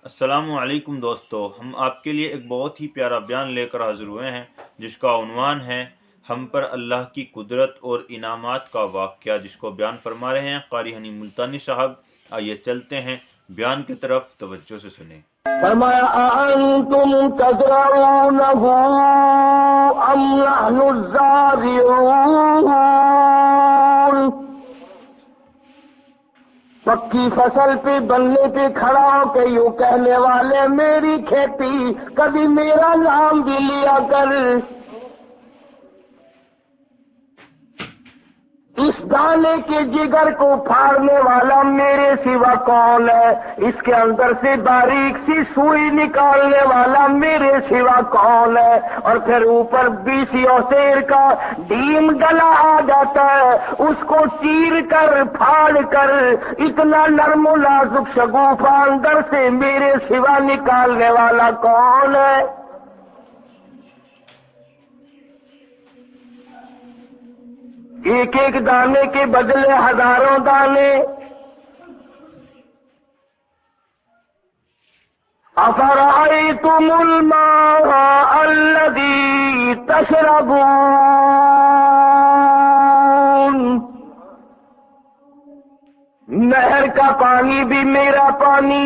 السلام علیکم دوستو، ہم آپ کے لیے ایک بہت ہی پیارا بیان لے کر حاضر ہوئے ہیں جس کا عنوان ہے ہم پر اللہ کی قدرت اور انعامات کا واقعہ، جس کو بیان فرما رہے ہیں قاری حنی ملتانی صاحب۔ آئیے چلتے ہیں بیان کی طرف، توجہ سے سنیں۔ فرمایا أأنتم تزرعونه أم نحن الزارعون؟ پکی فصل پہ بننے پہ کھڑا ہو کے یوں کہنے والے میری کھیتی، کبھی میرا نام بھی لیا کر۔ اس دانے کے جگر کو پھاڑنے والا میرے سوا کون ہے؟ اس کے اندر سے باریک سی سوئی نکالنے والا میرے سوا کون ہے؟ اور پھر اوپر 20 سیر کا ڈیم گلا آ جاتا ہے، اس کو چیر کر پھاڑ کر اتنا نرم و نازک شگوفہ اندر سے میرے سوا نکالنے والا کون ہے؟ ایک ایک دانے کے بدلے ہزاروں دانے۔ افرأیتم الماء الذی تشربون؟ نہر کا پانی بھی میرا پانی،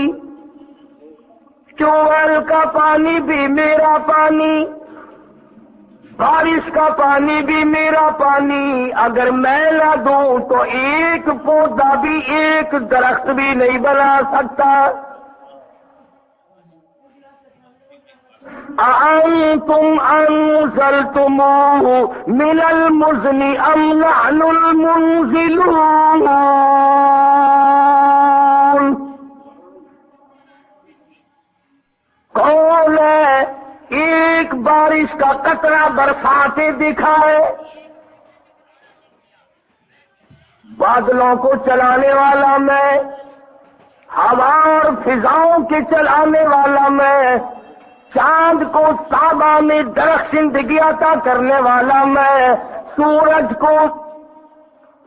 ٹیوبویل کا پانی بھی میرا پانی، بارش کا پانی بھی میرا پانی۔ اگر میں نہ دوں تو ایک پودا بھی، ایک درخت بھی نہیں بنا سکتا۔ أأنتم أنزلتموه من المزن أم نحن المنزلون؟ کون ہے ایک بارش کا قطرہ برساتے دکھائے، بادلوں کو چلانے والا میں، ہوا اور فضاؤں کے چلانے والا میں، چاند کو تابہ میں درخت زندگی عطا کرنے والا میں، سورج کو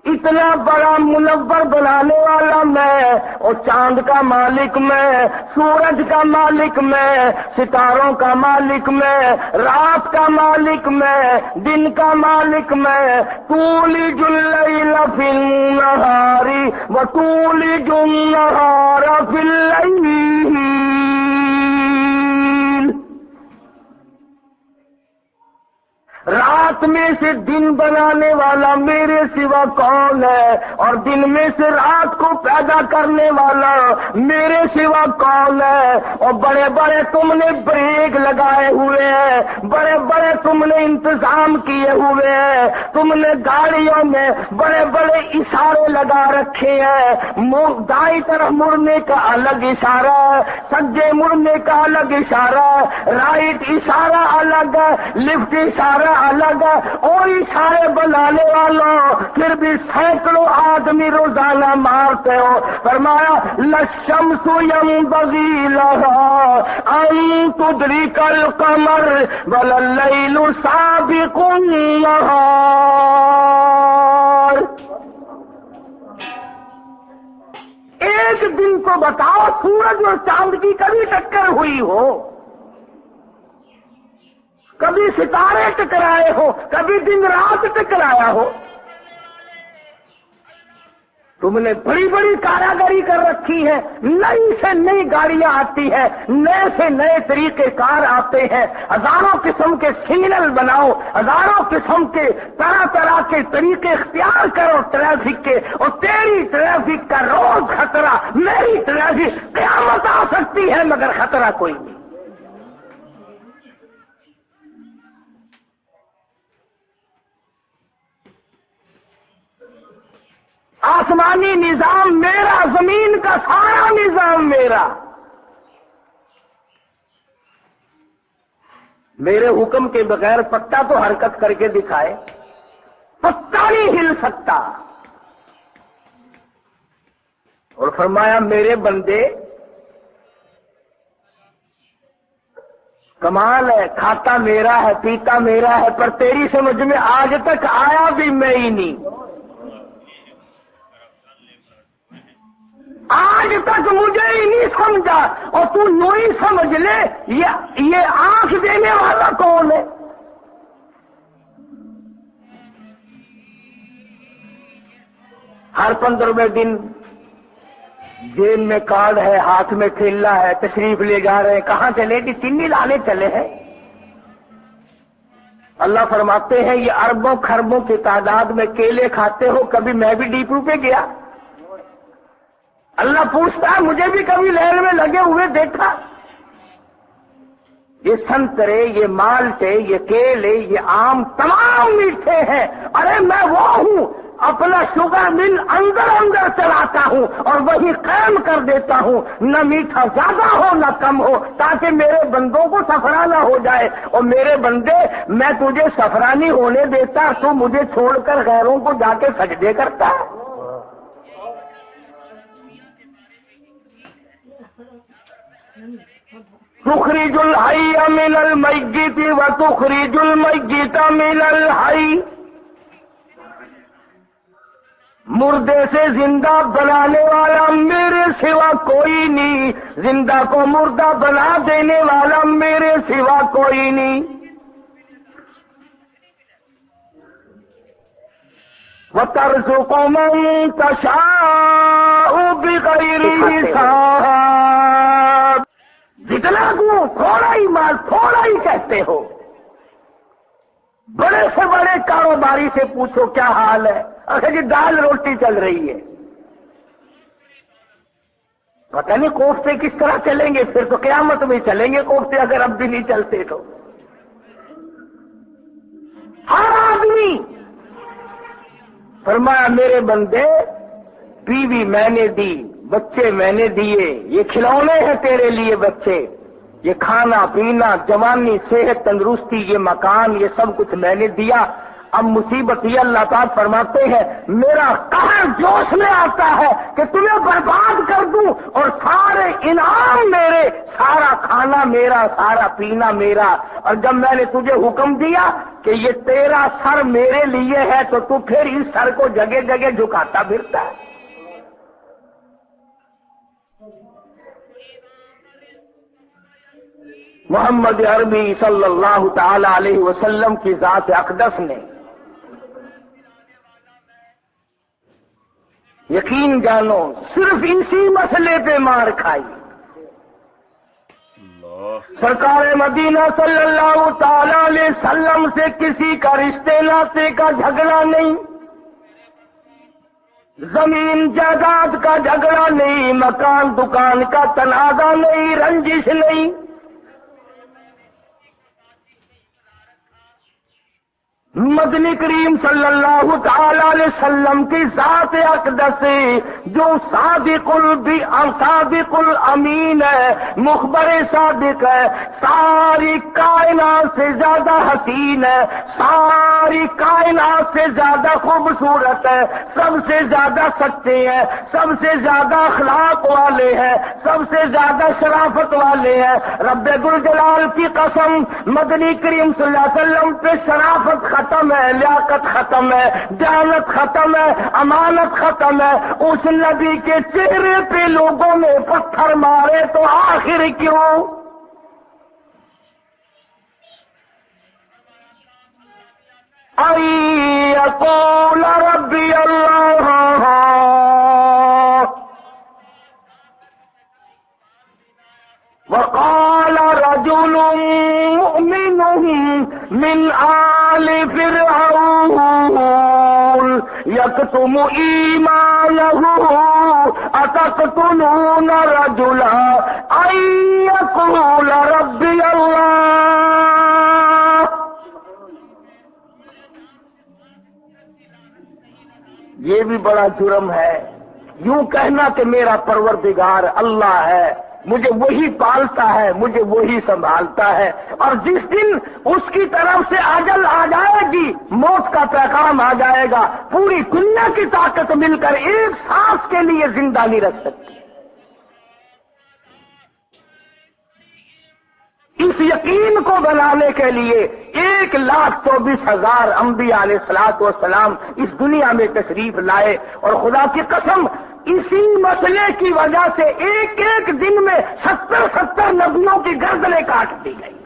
اتنا بڑا منور بنانے والا میں، اور چاند کا مالک میں، سورج کا مالک میں، ستاروں کا مالک میں، رات کا مالک میں، دن کا مالک میں۔ تولج اللیل فی النہار وتولج النہار فی اللیل۔ رات میں سے دن بنانے والا میرے سوا کون ہے؟ اور دن میں سے رات کو پیدا کرنے والا میرے سوا کون ہے؟ اور بڑے بڑے تم نے بریک لگائے ہوئے ہیں، بڑے بڑے تم نے انتظام کیے ہوئے ہیں، تم نے گاڑیوں میں بڑے بڑے اشارے لگا رکھے ہیں، دائیں طرف مڑنے کا الگ اشارہ ہے، سجے مڑنے کا الگ اشارہ ہے، رائٹ اشارہ الگ ہے، لیفٹ اشارہ الگ ہے، اور اشارے بنانے والوں پھر بھی سینکڑوں آدمی روزانہ مارتے ہو۔ فرمایا للشمس ينبغي لها ان تدرك القمر ولا الليل سابق النهار۔ ایک دن کو بتاؤ سورج اور چاند کی کبھی ٹکر ہوئی ہو؟ کبھی ستارے ٹکرائے ہو؟ کبھی دن رات ٹکرایا ہو؟ تم نے بڑی بڑی کاراگری کر رکھی ہے، نئی سے نئی گاڑیاں آتی ہیں، نئے سے نئے طریقے کار آتے ہیں، ہزاروں قسم کے سگنل بناؤ، ہزاروں قسم کے طرح طرح کے طریقے اختیار کرو ٹریفک کے، اور تیری ٹریفک کا روز خطرہ، میری ٹریفک قیامت آ سکتی ہے مگر خطرہ کوئی نہیں۔ آسمانی نظام میرا، زمین کا سارا نظام میرا، میرے حکم کے بغیر پتا تو حرکت کر کے دکھائے، پتا نہیں ہل سکتا۔ اور فرمایا میرے بندے کمال ہے، کھاتا میرا ہے، پیتا میرا ہے، پر تیری سمجھ میں آج تک آیا بھی میں ہی نہیں۔ آج تک مجھے ہی نہیں سمجھا، اور تو یوں ہی سمجھ لے یہ آنکھ دینے والا کون ہے؟ ہر 15ویں دن جیب میں کارڈ ہے، ہاتھ میں کھیلا ہے، تشریف لے جا رہے ہیں، کہاں چلے گی؟ چینی لانے چلے ہیں۔ اللہ فرماتے ہیں یہ اربوں خربوں کی تعداد میں کیلے کھاتے ہو، کبھی میں بھی ڈیپو پہ گیا؟ اللہ پوچھتا ہے مجھے بھی کبھی لہر میں لگے ہوئے دیکھا؟ یہ سنترے، یہ مالٹے، یہ کیلے، یہ آم تمام میٹھے ہیں۔ ارے میں وہ ہوں، اپنا شوگر مل اندر اندر چلاتا ہوں اور وہی قائم کر دیتا ہوں، نہ میٹھا زیادہ ہو نہ کم ہو، تاکہ میرے بندوں کو سفرانہ ہو جائے۔ اور میرے بندے، میں تجھے سفرانی ہونے دیتا تو مجھے چھوڑ کر غیروں کو جا کے سجدے کرتا ہے؟ تخرج الحی من المیت وتخرج المیت من الحی، مردے سے زندہ بنانے والا میرے سوا کوئی نہیں، زندہ کو مردہ بنا دینے والا میرے سوا کوئی نہیں۔ وَتَرْزُقُ مَن تَشَاءُ بِغَيْرِ حساب، جتنا کو تھوڑا ہی مال تھوڑا ہی کہتے ہو۔ بڑے سے بڑے کاروباری سے پوچھو کیا حال ہے، اچھا جی دال روٹی چل رہی ہے، پتہ نہیں کوفتے کس طرح چلیں گے، پھر تو قیامت میں چلیں گے کوفتے، اگر اب بھی نہیں چلتے تو۔ ہر آدمی فرمایا میرے بندے، بیوی میں نے دی، بچے میں نے دیے، یہ کھلونے ہیں تیرے لیے بچے، یہ کھانا پینا، جوانی، صحت، تندرستی، یہ مکان، یہ سب کچھ میں نے دیا۔ اب مصیبت یہ اللہ تعالیٰ فرماتے ہیں میرا قہر جوش میں آتا ہے کہ تمہیں برباد کر دوں، اور سارے انعام میرے، سارا کھانا میرا، سارا پینا میرا۔ اور جب میں نے تجھے حکم دیا کہ یہ تیرا سر میرے لیے ہے، تو تو پھر اس سر کو جگہ جگہ جھکاتا پھرتا ہے۔ محمد عربی صلی اللہ تعالی علیہ وسلم کی ذات اقدس نے یقین جانو صرف اسی مسئلے پہ مار کھائی۔ سرکار مدینہ صلی اللہ تعالی علیہ وسلم سے کسی کا رشتے ناطے کا جھگڑا نہیں، زمین جائیداد کا جھگڑا نہیں، مکان دکان کا تنازع نہیں، رنجش نہیں۔ مدنی کریم صلی اللہ تعالی علیہ وسلم کی ذات اقدس جو صادق الامین ہے، مخبر صادق ہے، ساری کائنات سے زیادہ حسین ہے، ساری کائنات سے زیادہ خوبصورت ہے، سب سے زیادہ سچے ہیں، سب سے زیادہ اخلاق والے ہیں، سب سے زیادہ شرافت والے ہیں۔ رب ذوالجلال کی قسم، مدنی کریم صلی اللہ علیہ وسلم پہ شرافت ختم ہے، لیاقت ختم ہے، دیانت ختم ہے، امانت ختم ہے۔ اس نبی کے چہرے پہ لوگوں نے پتھر مارے تو آخر کیوں؟ یقول ربی اللہ، وقال رجل مؤمن من آل فرعون يكتم إيمانه أتقتلون رجلا أن يقول ربي الله۔ یہ بھی بڑا جرم ہے، یوں کہنا کہ میرا پروردگار اللہ ہے، مجھے وہی پالتا ہے، مجھے وہی سنبھالتا ہے، اور جس دن اس کی طرف سے اجل آ جائے گی، موت کا پیغام آ جائے گا، پوری دنیا کی طاقت مل کر ایک سانس کے لیے زندہ نہیں رکھ سکتی۔ اس یقین کو بنانے کے لیے 1,24,000 انبیاء علیہ الصلوۃ والسلام اس دنیا میں تشریف لائے، اور خدا کی قسم اسی مسئلے کی وجہ سے ایک ایک دن میں 70 نبیوں کی گردنیں کاٹ دی گئی،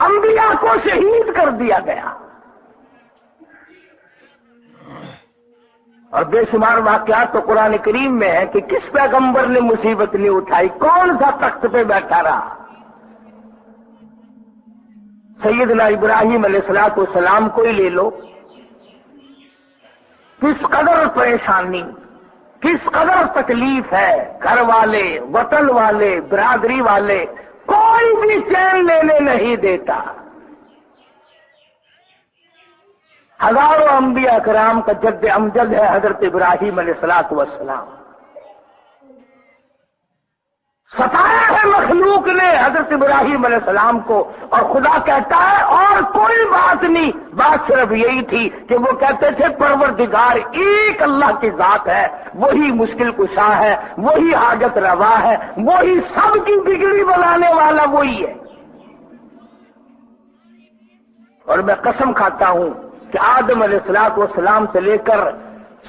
انبیاء کو شہید کر دیا گیا، اور بے شمار واقعات تو قرآن کریم میں ہے کہ کس پیغمبر نے مصیبت نہیں اٹھائی، کون سا تخت پہ بیٹھا رہا۔ سیدنا ابراہیم علیہ السلام کو ہی لے لو، کس قدر پریشانی، کس قدر تکلیف ہے، گھر والے، وطن والے، برادری والے، کوئی بھی چین لینے نہیں دیتا۔ ہزاروں انبیاء کرام کا جد امجد ہے حضرت ابراہیم علیہ السلام، ستایا ہے مخلوق نے حضرت ابراہیم علیہ السلام کو، اور خدا کہتا ہے اور کوئی بات نہیں، بات صرف یہی تھی کہ وہ کہتے تھے پروردگار ایک اللہ کی ذات ہے، وہی مشکل کشا ہے، وہی حاجت روا ہے، وہی سب کی بگڑی بنانے والا وہی ہے۔ اور میں قسم کھاتا ہوں کہ آدم علیہ السلام سے لے کر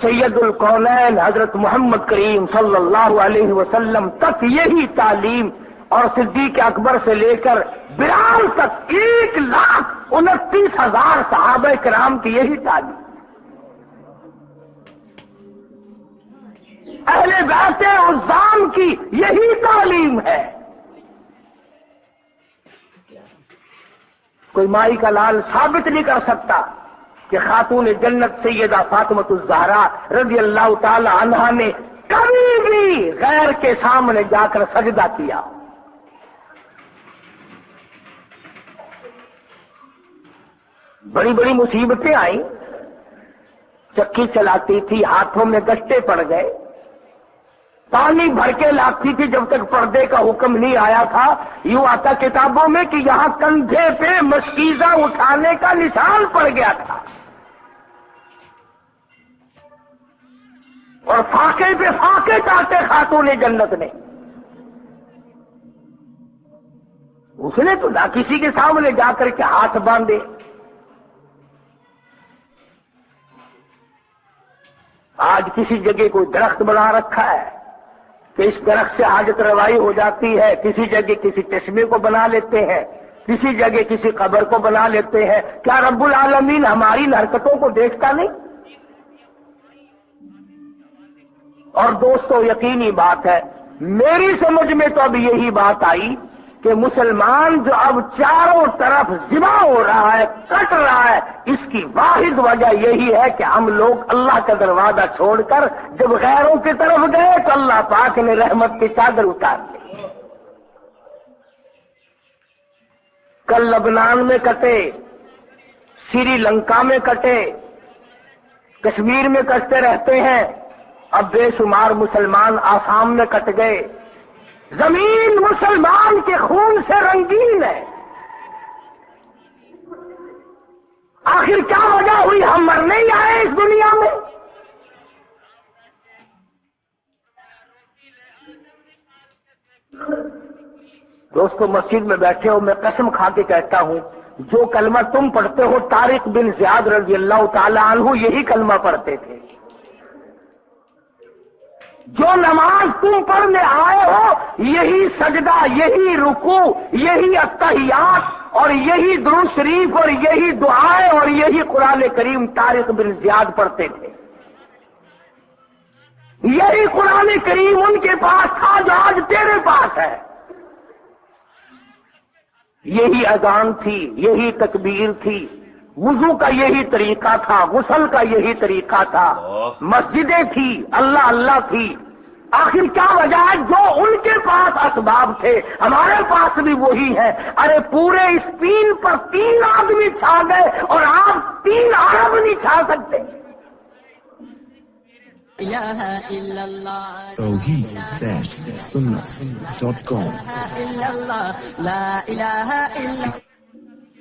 سید الکونین حضرت محمد کریم صلی اللہ علیہ وسلم تک یہی تعلیم، اور صدیق اکبر سے لے کر بلال تک 1,29,000 صحابہ کرام کی یہی تعلیم، اہل بیت عظام کی یہی تعلیم ہے۔ کوئی مائی کا لال ثابت نہیں کر سکتا کہ خاتون جنت سیدہ فاطمہ الزہرا رضی اللہ تعالی عنہا نے کبھی بھی غیر کے سامنے جا کر سجدہ کیا۔ بڑی بڑی مصیبتیں آئیں، چکی چلاتی تھی، ہاتھوں میں گشتے پڑ گئے، پانی بھر کے لاتی تھی جب تک پردے کا حکم نہیں آیا تھا۔ یوں آتا کتابوں میں کہ یہاں کندھے پہ مشکیزہ اٹھانے کا نشان پڑ گیا تھا، اور فاقے پہ فاقے چاہتے خاتون جنت نے۔ اس نے تو نہ کسی کے سامنے جا کر کے ہاتھ باندھے۔ آج کسی جگہ کوئی درخت بنا رکھا ہے کہ اس درخت سے حاجت روائی ہو جاتی ہے، کسی جگہ کسی چشمے کو بنا لیتے ہیں، کسی جگہ کسی قبر کو بنا لیتے ہیں۔ کیا رب العالمین ہماری ان حرکتوں کو دیکھتا نہیں؟ اور دوستو یقینی بات ہے، میری سمجھ میں تو اب یہی بات آئی کہ مسلمان جو اب چاروں طرف ذبح ہو رہا ہے، کٹ رہا ہے، اس کی واحد وجہ یہی ہے کہ ہم لوگ اللہ کا دروازہ چھوڑ کر جب غیروں کی طرف گئے تو اللہ پاک نے رحمت کی چادر اتار دی۔ کل لبنان میں کٹے، سری لنکا میں کٹے، کشمیر میں کٹتے رہتے ہیں، اب بے شمار مسلمان آسام میں کٹ گئے۔ زمین مسلمان کے خون سے رنگین ہے۔ آخر کیا وجہ ہوئی ہم مرنے ہی آئے اس دنیا میں؟ دوستو مسجد میں بیٹھے ہو، میں قسم کھا کے کہتا ہوں جو کلمہ تم پڑھتے ہو طارق بن زیاد رضی اللہ تعالی عنہ یہی کلمہ پڑھتے تھے۔ جو نماز تم پڑھنے آئے ہو یہی سجدہ، یہی رکوع، یہی التحیات اور یہی درود شریف اور یہی دعائیں اور یہی قرآن کریم طارق بن زیاد پڑھتے تھے۔ یہی قرآن کریم ان کے پاس تھا جو آج تیرے پاس ہے۔ یہی اذان تھی، یہی تکبیر تھی، وضو کا یہی طریقہ تھا، غسل کا یہی طریقہ تھا، مسجدیں تھی، اللہ اللہ تھی۔ آخر کیا وجہ ہے؟ جو ان کے پاس اسباب تھے ہمارے پاس بھی وہی ہے۔ ارے پورے اسپین پر 3 آدمی چھا گئے اور آپ 3 عرب نہیں چھا سکتے۔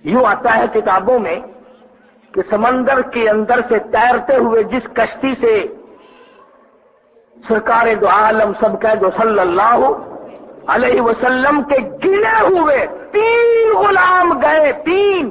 یوں آتا ہے کتابوں میں کہ سمندر کے اندر سے تیرتے ہوئے جس کشتی سے سرکار دو عالم سب کہہ دو صلی اللہ علیہ وسلم کے گنے ہوئے 3 غلام گئے، 3۔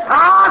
7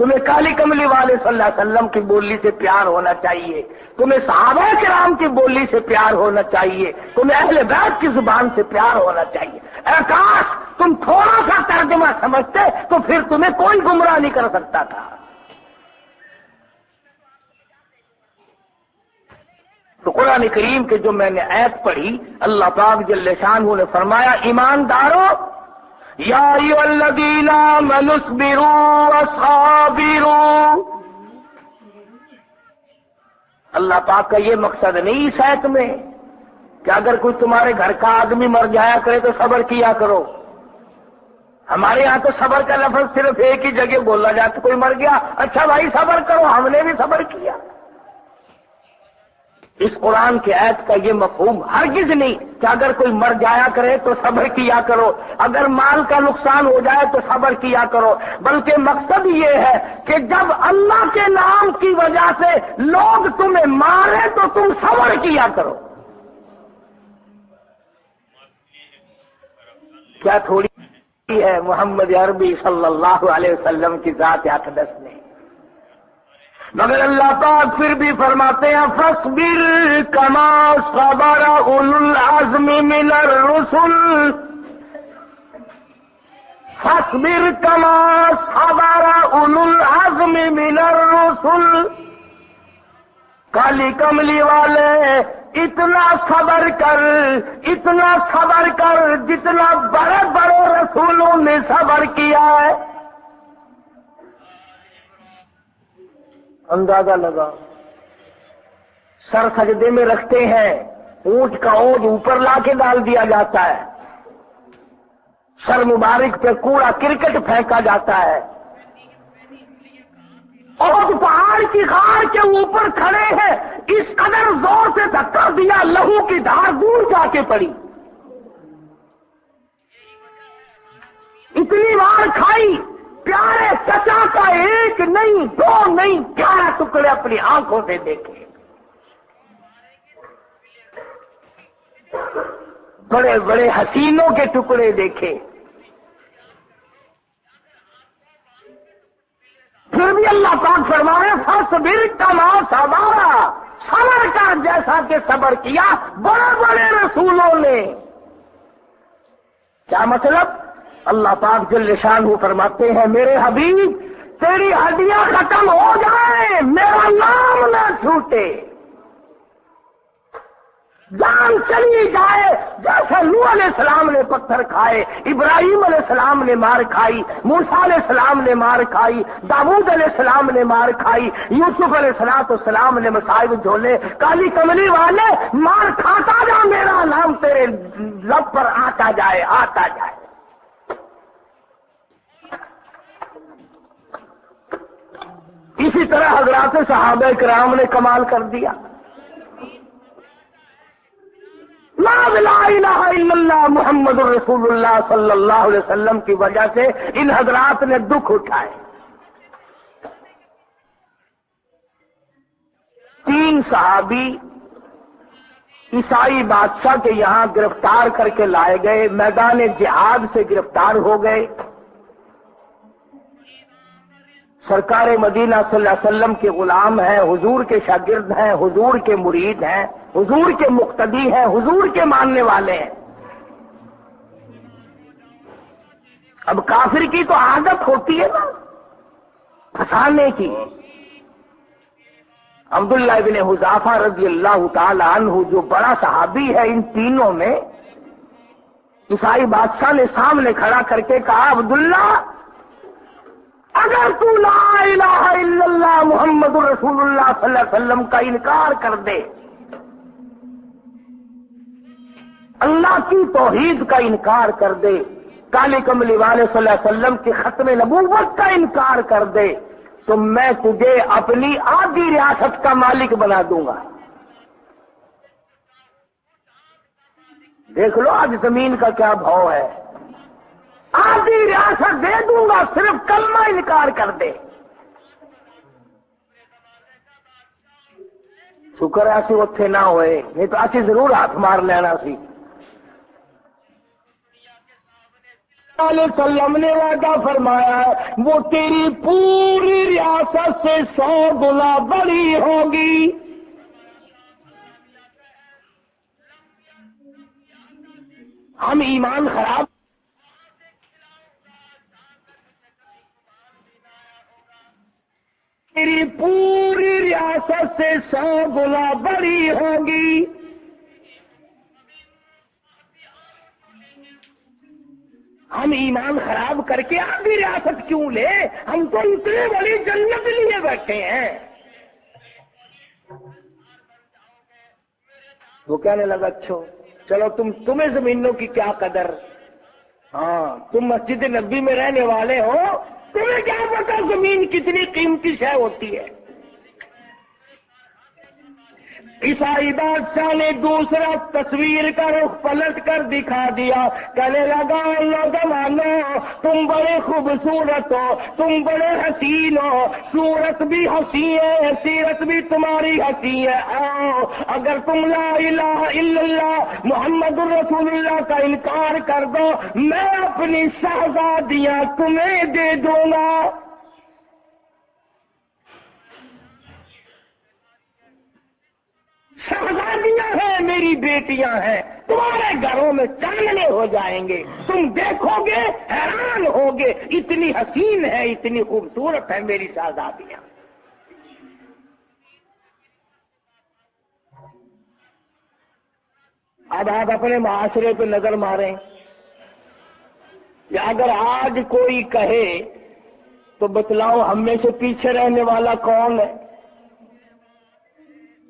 تمہیں کالی کملی والے صلی اللہ علیہ وسلم کی بولی سے پیار ہونا چاہیے، تمہیں صحابہ کرام کی بولی سے پیار ہونا چاہیے، تمہیں اہل بیت کی زبان سے پیار ہونا چاہیے۔ اے کاش تم تھوڑا سا ترجمہ سمجھتے تو پھر تمہیں کوئی گمراہ نہیں کر سکتا تھا۔ تو قرآن کریم کے جو میں نے آیت پڑھی، اللہ پاک جل شانہ نے فرمایا ایمانداروں یا ایھا الذین آمنوا اصبروا وصابروا۔ اللہ پاک کا یہ مقصد نہیں اس آیت میں کہ اگر کوئی تمہارے گھر کا آدمی مر جایا کرے تو صبر کیا کرو۔ ہمارے یہاں تو صبر کا لفظ صرف ایک ہی جگہ بولا جاتا، کوئی مر گیا اچھا بھائی صبر کرو، ہم نے بھی صبر کیا۔ اس قرآن کی آیت کا یہ مفہوم ہرگز نہیں کہ اگر کوئی مر جایا کرے تو صبر کیا کرو، اگر مال کا نقصان ہو جائے تو صبر کیا کرو، بلکہ مقصد یہ ہے کہ جب اللہ کے نام کی وجہ سے لوگ تمہیں مارے تو تم صبر کیا کرو۔ کیا تھوڑی ہے محمد عربی صلی اللہ علیہ وسلم کی ذات اقدس نے، مگر اللہ پاک پھر بھی فرماتے ہیں فاصبر کما صبر اولو العزم من الرسل، فاصبر کما صبر اولو العزم من الرسل۔ کالی کملی والے اتنا صبر کر جتنا بڑے بڑے رسولوں نے صبر کیا ہے۔ اندازہ لگا، سر سجدے میں رکھتے ہیں، اونٹ کا اونٹ اوپر لا کے ڈال دیا جاتا ہے، سر مبارک پہ کوڑا کرکٹ پھینکا جاتا ہے، اور پہاڑ کی غار کے اوپر کھڑے ہیں، اس قدر زور سے دھکا دیا لہو کی دھار دور جا کے پڑی، اتنی مار کھائی، پیارے چچا کا ایک نہیں دو نہیں 11 ٹکڑے اپنی آنکھوں سے دیکھے، بڑے بڑے حسینوں کے ٹکڑے دیکھے، پھر بھی اللہ پاک فرمائے فاصبر کما صبر، صبر کر جیسا کہ صبر کیا بڑے بڑے رسولوں نے۔ کیا مطلب؟ اللہ پاک جل شانہ فرماتے ہیں میرے حبیب تیری ہڈیاں ختم ہو جائیں، میرا نام نہ چھوٹے، جان چلی جائے، جیسے نوح علیہ السلام نے پتھر کھائے، ابراہیم علیہ السلام نے مار کھائی، موسیٰ علیہ السلام نے مار کھائی، داؤد علیہ السلام نے مار کھائی، یوسف علیہ السلام نے مصائب جھولے، کالی کملی والے مار کھاتا جا، میرا نام تیرے لب پر آتا جائے آتا جائے۔ اسی طرح حضرات صحابہ کرام نے کمال کر دیا، لا الہ الا اللہ محمد رسول اللہ صلی اللہ علیہ وسلم کی وجہ سے ان حضرات نے دکھ اٹھائے۔ 3 صحابی عیسائی بادشاہ کے یہاں گرفتار کر کے لائے گئے، میدان جہاد سے گرفتار ہو گئے، سرکار مدینہ صلی اللہ علیہ وسلم کے غلام ہیں، حضور کے شاگرد ہیں، حضور کے مرید ہیں، حضور کے مقتدی ہیں، حضور کے ماننے والے ہیں۔ اب کافر کی تو عادت ہوتی ہے نا پھنسانے کی۔ عبداللہ ابن حذافہ رضی اللہ تعالی عنہ جو بڑا صحابی ہے ان تینوں میں، عیسائی بادشاہ نے سامنے کھڑا کر کے کہا عبداللہ اگر تو لا الہ الا اللہ محمد رسول اللہ صلی اللہ علیہ وسلم کا انکار کر دے، اللہ کی توحید کا انکار کر دے، کالی کملی والے صلی اللہ علیہ وسلم کے ختم نبوت کا انکار کر دے، تو میں تجھے اپنی آدھی ریاست کا مالک بنا دوں گا۔ دیکھ لو آج زمین کا کیا بھاؤ ہے، آدھی ریاست دے دوں گا صرف کلمہ انکار کر دے۔ شکر ہے اسی اتنے نہ ہوئے، نہیں تو اسی ضرور ہاتھ مار لینا سی۔ علیہ وسلم نے وعدہ فرمایا ہے وہ تیری پوری ریاست سے 100 گنا بڑی ہوگی. ہم ایمان خراب تیری پوری ریاست سے 100 گنا بڑی ہوگی. ہم ایمان خراب کر کے آدھی ریاست کیوں لے؟ ہم تو اتنی بڑی جنت لیے بیٹھے ہیں. وہ کہنے لگا اچھا چلو تمہیں زمینوں کی کیا قدر، ہاں تم مسجد نبی میں رہنے والے ہو، تمہیں کیا پتا زمین کتنی قیمتی شے ہوتی ہے. عیسائی بادشاہ نے دوسرا تصویر کا رخ پلٹ کر دکھا دیا، کہنے لگا نوجوانو تم بڑے خوبصورت ہو، تم بڑے حسین ہو، صورت بھی حسین ہے، سیرت بھی تمہاری حسین ہے. آؤ اگر تم لا الہ الا اللہ محمد رسول اللہ کا انکار کر دو میں اپنی شہزادیاں تمہیں دے دوں گا. شہزادیاں ہیں میری بیٹیاں ہیں، تمہارے گھروں میں چاندنے ہو جائیں گے، تم دیکھو گے حیران ہوگے، اتنی حسین ہے اتنی خوبصورت ہے میری شہزادیاں. اب آپ اپنے معاشرے پہ نظر ماریں کہ اگر آج کوئی کہے تو بتلاؤ ہم میں سے پیچھے رہنے والا کون ہے؟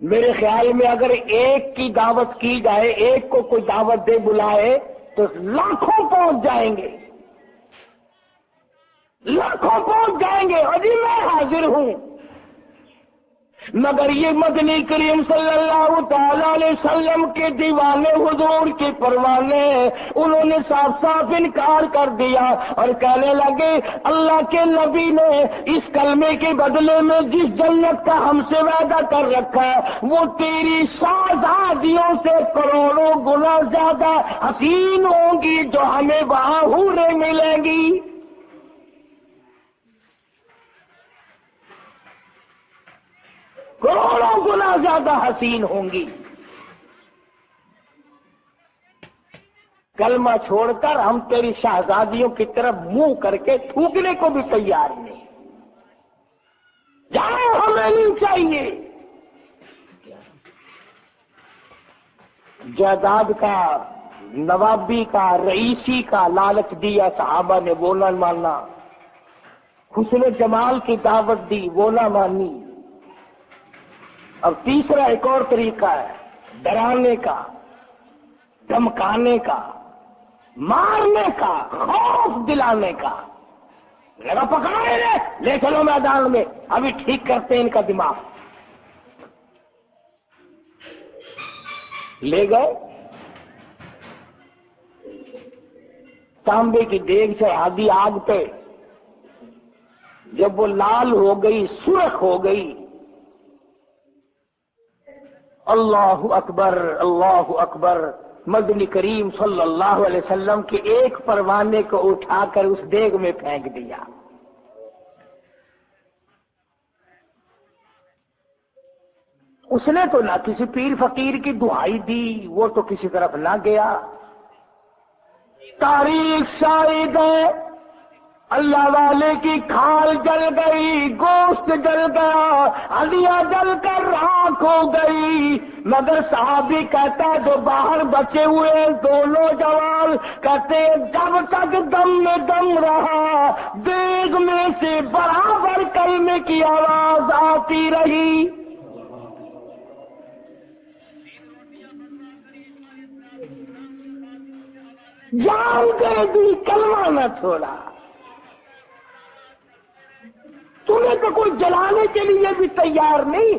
میرے خیال میں اگر ایک کی دعوت کی جائے، ایک کو کوئی دعوت دے بلائے تو لاکھوں پہنچ جائیں گے، لاکھوں پہنچ جائیں گے. ابھی میں حاضر ہوں. مگر یہ مدنی کریم صلی اللہ تعالی علیہ وسلم کے دیوانے حضور کے پروانے، انہوں نے صاف صاف انکار کر دیا اور کہنے لگے اللہ کے نبی نے اس کلمے کے بدلے میں جس جنت کا ہم سے وعدہ کر رکھا ہے وہ تیری شہزادیوں سے کروڑوں گنا زیادہ حسین ہوں گی جو ہمیں وہاں حوریں ملیں گی. کروڑوں گنا زیادہ حسین ہوں گی. کلمہ چھوڑ کر ہم تیری شہزادیوں کی طرف منہ کر کے تھوکنے کو بھی تیار نہیں. جاؤ ہمیں نہیں چاہیے. جائیداد کا، نوابی کا، رئیسی کا لالچ دیا، صحابہ نے وہ نہ ماننا. حسن جمال کی دعوت دی وہ نہ مانی. اب تیسرا ایک اور طریقہ ہے ڈرانے کا، دھمکانے کا، مارنے کا، خوف دلانے کا. لگا پکڑے لے چلو میدان میں، ابھی ٹھیک کرتے ہیں ان کا دماغ. لے گئے، تانبے کی دیگ چڑھا دی آگ پہ. جب وہ لال ہو گئی، سرخ ہو گئی، اللہ اکبر اللہ اکبر، مدنی کریم صلی اللہ علیہ وسلم کے ایک پروانے کو اٹھا کر اس دیگ میں پھینک دیا. اس نے تو نہ کسی پیر فقیر کی دعائی دی، وہ تو کسی طرف نہ گیا. تاریخ شاہد ہے اللہ والے کی کھال جل گئی، گوشت جل گیا، ہڈیاں جل کر راکھ ہو گئی. مگر صحابی کہتا جو باہر بچے ہوئے دو نوجوان کہتے جب تک دم میں دم رہا دیگ میں سے برابر کلمے کی آواز آتی رہی. جان دے دی کلمہ نہ چھوڑا. تمہیں تو کوئی جلانے کے لیے بھی تیار نہیں،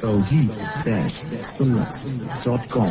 Tawheed-Sunnah.com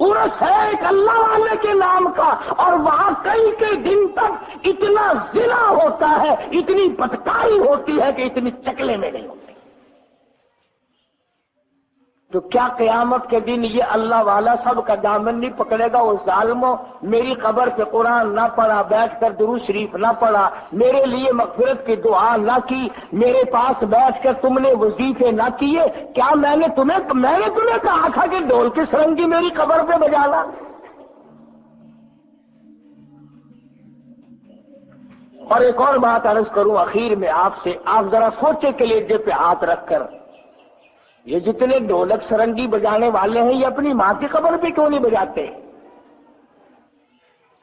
عرس ہے ایک اللہ والے کے نام کا، اور وہاں کئی کئی دن تک اتنا زنا ہوتا ہے، اتنی بدکاری ہوتی ہے کہ اتنی چکلے میں نہیں ہوتی۔ تو کیا قیامت کے دن یہ اللہ والا سب کا دامن نہیں پکڑے گا؟ وہ ظالموں، میری قبر پہ قرآن نہ پڑھا، بیٹھ کر درود شریف نہ پڑھا، میرے لیے مغفرت کی دعا نہ کی، میرے پاس بیٹھ کر تم نے وظیفے نہ کیے، کیا میں نے تمہیں کہا تھا کہ ڈھول کی سرنگی میری قبر پہ بجانا؟ اور ایک اور بات عرض کروں اخیر میں آپ سے، آپ ذرا سوچے کہ لیجے پہ ہاتھ رکھ کر، یہ جتنے ڈھولک سرنگی بجانے والے ہیں یہ اپنی ماں کی قبر پہ کیوں نہیں بجاتے؟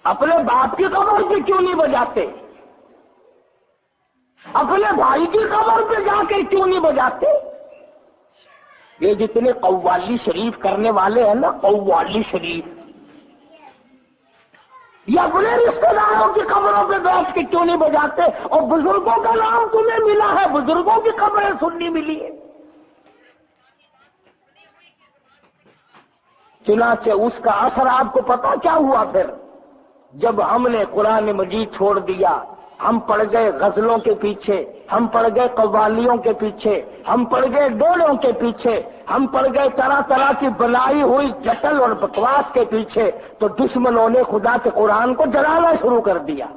اپنے باپ کی قبر پہ کیوں نہیں بجاتے؟ اپنے بھائی کی قبر پہ جا کے کیوں نہیں بجاتے؟ یہ جتنے قوالی شریف کرنے والے ہیں نا، قوالی شریف، یہ اپنے رشتہ داروں کی قبروں پہ بیٹھ کے کیوں نہیں بجاتے؟ اور بزرگوں کا نام تمہیں ملا ہے، بزرگوں کی قبریں سننی ملی ہے۔ چنانچہ اس کا اثر آپ کو پتا کیا ہوا پھر؟ جب ہم نے قرآن مجید چھوڑ دیا، ہم پڑ گئے غزلوں کے پیچھے، ہم پڑ گئے قوالیوں کے پیچھے، ہم پڑ گئے ڈولوں کے پیچھے، ہم پڑ گئے طرح طرح کی بنائی ہوئی جٹل اور بکواس کے پیچھے، تو دشمنوں نے خدا کے قرآن کو جلانا شروع کر دیا۔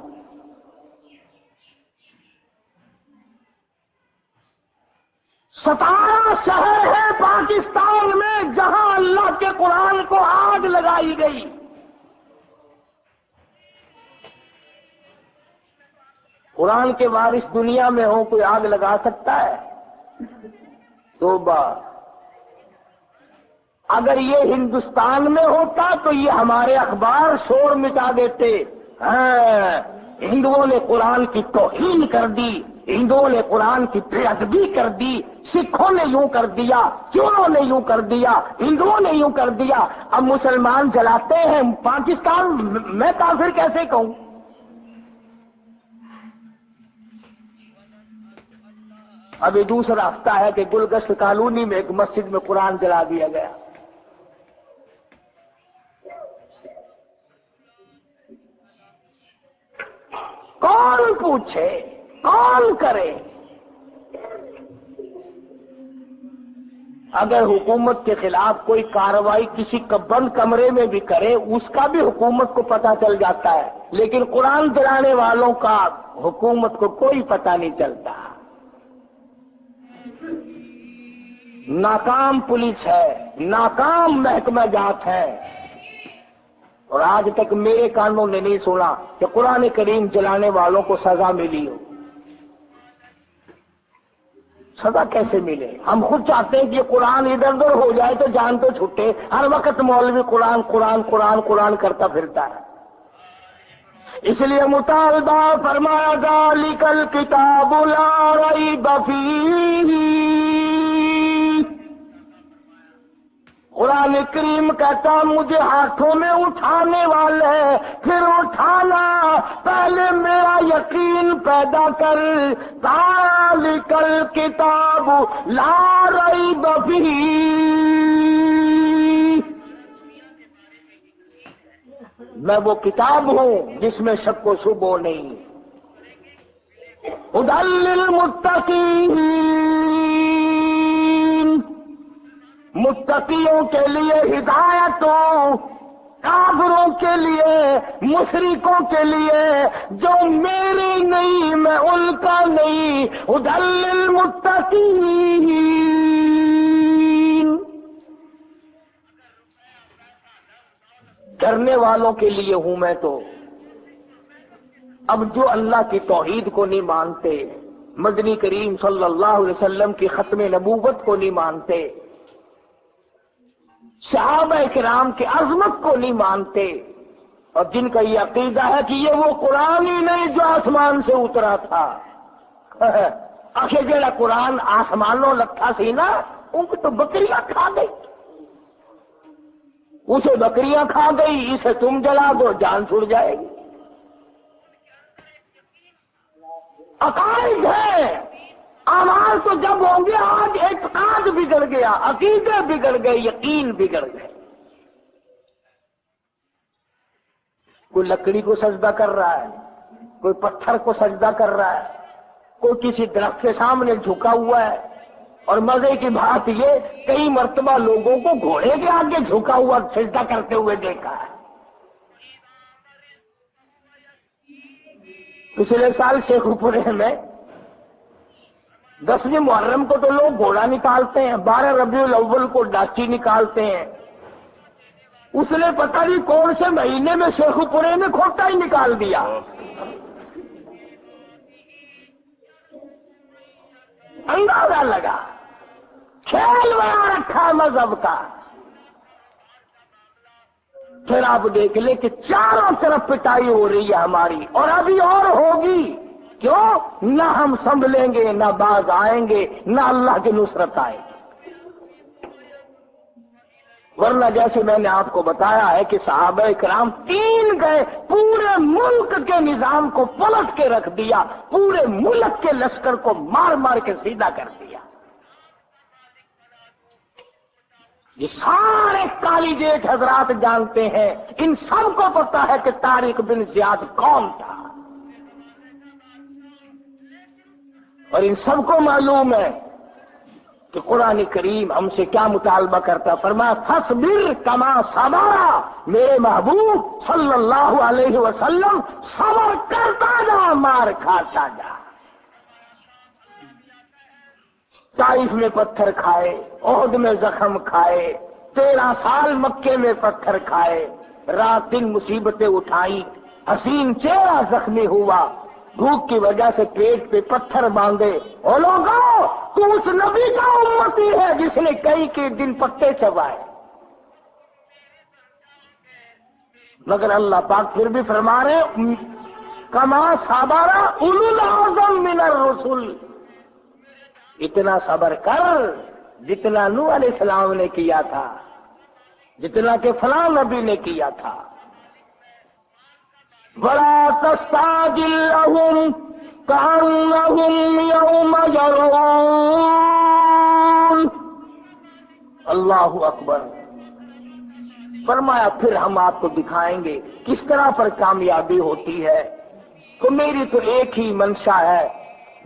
17 شہر ہے پاکستان میں جہاں اللہ کے قرآن کو آگ لگائی گئی۔ قرآن کے وارث دنیا میں ہوں، کوئی آگ لگا سکتا ہے؟ توبہ! اگر یہ ہندوستان میں ہوتا تو یہ ہمارے اخبار شور مٹا دیتے، ہاں ہندوؤں نے قرآن کی توہین کر دی، ہندوؤں نے قرآن کی بے ادبی کر دی، سکھوں نے یوں کر دیا، چوروں نے یوں کر دیا، ہندوؤں نے یوں کر دیا۔ اب مسلمان جلاتے ہیں پاکستان، میں کافر کیسے کہوں؟ ابھی دوسرا ہفتہ ہے کہ گلگشت کالونی میں ایک مسجد میں قرآن جلا دیا گیا۔ کون پوچھے، کون کرے؟ اگر حکومت کے خلاف کوئی کارروائی کسی بند کمرے میں بھی کرے، اس کا بھی حکومت کو پتہ چل جاتا ہے، لیکن قرآن جلانے والوں کا حکومت کو کوئی پتہ نہیں چلتا۔ ناکام پولیس ہے، ناکام محکمہ جات ہے، اور آج تک میرے کانوں نے نہیں سنا کہ قرآن کریم جلانے والوں کو سزا ملی ہو۔ سزا کیسے ملے؟ ہم خود چاہتے ہیں کہ یہ قرآن ادھر ادھر ہو جائے تو جان تو چھوٹے، ہر وقت مولوی قرآن قرآن قرآن قرآن کرتا پھرتا ہے۔ اس لیے مطالبہ فرمایا ذالک الکتاب لا ریب فیہ، قرآن کریم کہتا مجھے ہاتھوں میں اٹھانے والے، پھر اٹھانا، پہلے میرا یقین پیدا کر۔ ذالک الکتاب لا ریب فیہ، میں وہ کتاب ہوں جس میں شک و شبہ نہیں۔ ھدی للمتقین، متقیوں کے لیے ہدایت ہو، کافروں کے لیے، مشرکوں کے لیے، جو میری نہیں میں ان کا نہیں۔ ھدی للمتقین، کرنے والوں کے لیے ہوں میں تو۔ اب جو اللہ کی توحید کو نہیں مانتے، مدنی کریم صلی اللہ علیہ وسلم کی ختم نبوت کو نہیں مانتے، صحابہ کرام کی عظمت کو نہیں مانتے، اور جن کا یہ عقیدہ ہے کہ یہ وہ قرآن ہی نہیں جو آسمان سے اترا تھا، آخر جڑا قرآن آسمانوں لکھا سی نا، ان کو تو بکریاں کھا گئی، اسے بکریاں کھا گئی، اسے تم جلا دو جان چھوٹ جائے گی۔ عقائد ہے، اعمال تو جب ہوں گے، آج اعتقاد بگڑ گیا، عقیدے بگڑ گئے، یقین بگڑ گئے۔ کوئی لکڑی کو سجدہ کر رہا ہے، کوئی پتھر کو سجدہ کر رہا ہے، کوئی کسی درخت کے سامنے جھکا ہوا ہے، اور مزے کی بات یہ کئی مرتبہ لوگوں کو گھوڑے کے آگے جھکا ہوا سجدہ کرتے ہوئے دیکھا ہے۔ پچھلے سال شیخو پورے میں 10ویں محرم کو تو لوگ گھوڑا نکالتے ہیں، 12 ربیع الاول کو ڈاچی نکالتے ہیں۔ اس نے پتہ نہیں کون سے مہینے میں شیخو پورے میں کھوٹا ہی نکال دیا۔ اندازہ لگا کھیل بنا رکھا مذہب کا۔ پھر آپ دیکھ لیں کہ چاروں طرف پٹائی ہو رہی ہے ہماری، اور ابھی اور ہوگی۔ کیوں؟ نہ ہم سنبھلیں گے، نہ باز آئیں گے، نہ اللہ کی نصرت آئے گی۔ ورنہ جیسے میں نے آپ کو بتایا ہے کہ صحابہ کرام 3 گئے، پورے ملک کے نظام کو پلٹ کے رکھ دیا، پورے ملک کے لشکر کو مار مار کے سیدھا کر دیا۔ یہ سارے کالی جیٹ حضرات جانتے ہیں، ان سب کو پتا ہے کہ طارق بن زیاد کون تھا، اور ان سب کو معلوم ہے کہ قرآن کریم ہم سے کیا مطالبہ کرتا۔ فرمایا فاصبر کما صبر، میرے محبوب صلی اللہ علیہ وسلم صبر کرتا جا، مار کھاتا جا۔ طائف میں پتھر کھائے، احد میں زخم کھائے، 13 سال مکے میں پتھر کھائے، رات دن مصیبتیں اٹھائیں، حسین چہرہ زخمی ہوا، بھوک کی وجہ سے پیٹ پہ پتھر باندھے۔ او لوگوں، تو اس نبی کا امتی ہے جس نے کئی کے دن پتے چبائے، مگر اللہ پاک پھر بھی فرما رہے کما صبر اولو العزم من الرسل، اتنا صبر کر جتنا نوح علیہ السلام نے کیا تھا، جتنا کہ فلاں نبی نے کیا تھا۔ وَلَا تَسْتَعْجِل لَّهُمْ كَأَنَّهُمْ يَوْمَ يَرَوْنَ۔ اللہ اکبر۔ فرمایا پھر ہم آپ کو دکھائیں گے کس طرح پر کامیابی ہوتی ہے۔ تو میری تو ایک ہی منشا ہے،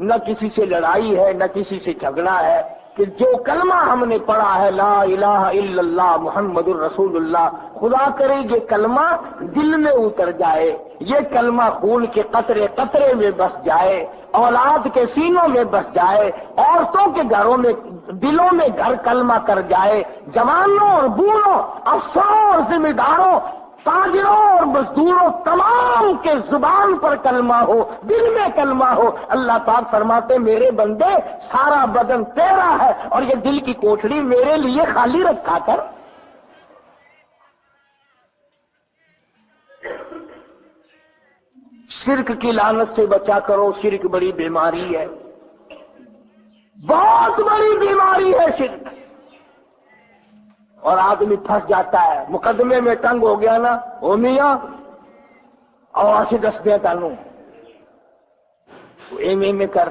نہ کسی سے لڑائی ہے، نہ کسی سے جھگڑا ہے، کہ جو کلمہ ہم نے پڑھا ہے لا الہ الا اللہ محمد الرسول اللہ، خدا کرے یہ کلمہ دل میں اتر جائے، یہ کلمہ خون کے قطرے قطرے میں بس جائے، اولاد کے سینوں میں بس جائے، عورتوں کے گھروں میں دلوں میں گھر کلمہ کر جائے، جوانوں اور بوڑھوں، افسروں اور ذمہ داروں، تاجروں اور مزدوروں تمام کے زبان پر کلمہ ہو، دل میں کلمہ ہو۔ اللہ پاک فرماتے میرے بندے سارا بدن تیرا ہے اور یہ دل کی کوٹھڑی میرے لیے خالی رکھا کر۔ شرک کی لعنت سے بچا کرو، شرک بڑی بیماری ہے، بہت بڑی بیماری ہے شرک، اور آدمی پھنس جاتا ہے، مقدمے میں تنگ ہو گیا نا، او میاں اور ایسے دس دے تانوں ایم میں کر،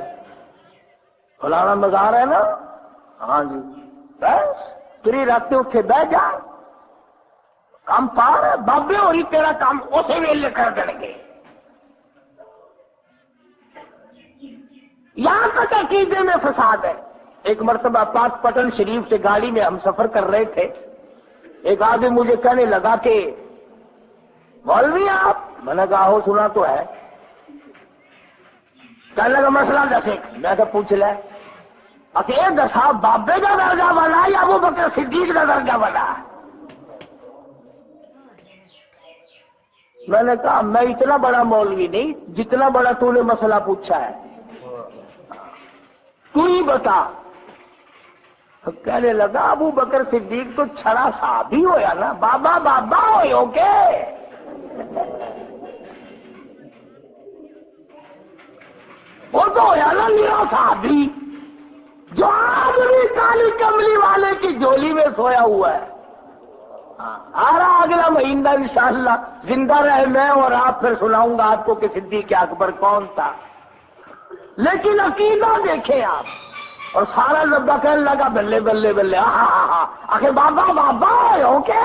فلانا مزار ہے نا، ہاں جی بس تیری رات اٹھے بہ جا، کام پار ہے، بابے ہو رہی تیرا کام اسے ویلے کر دیں گے۔ یہاں تک عقیدے میں فساد ہے۔ ایک مرتبہ پاک پٹن شریف سے گاڑی میں ہم سفر کر رہے تھے، ایک آدمی مجھے کہنے لگا کہ مولوی آپ، میں نے کہا ہو سنا تو ہے، کہنے لگا مسئلہ دسے، میں تو پوچھ لے، اکے دسا بابے کا درجہ بنا یا ابو بکر صدیق کا درجہ بنا؟ میں نے کہا میں اتنا بڑا مولوی نہیں جتنا بڑا تو نے مسئلہ پوچھا ہے، تو ہی بتا۔ کہنے لگا ابو بکر صدیق تو چھڑا صحابی ہویا نا، بابا بابا ہو کے وہ تو ہویا نا میرا صحابی، جو آدمی کالی کملی والے کی جھولی میں سویا ہوا ہے۔ آ رہا اگلا مہینہ انشاءاللہ زندہ رہے میں اور آپ، پھر سناؤں گا آپ کو کہ صدیق اکبر کون تھا۔ لیکن عقیدہ دیکھیں آپ، اور سارا لبا کہنے لگا بلے بلے بلے، آخر بابا بابا ہو کے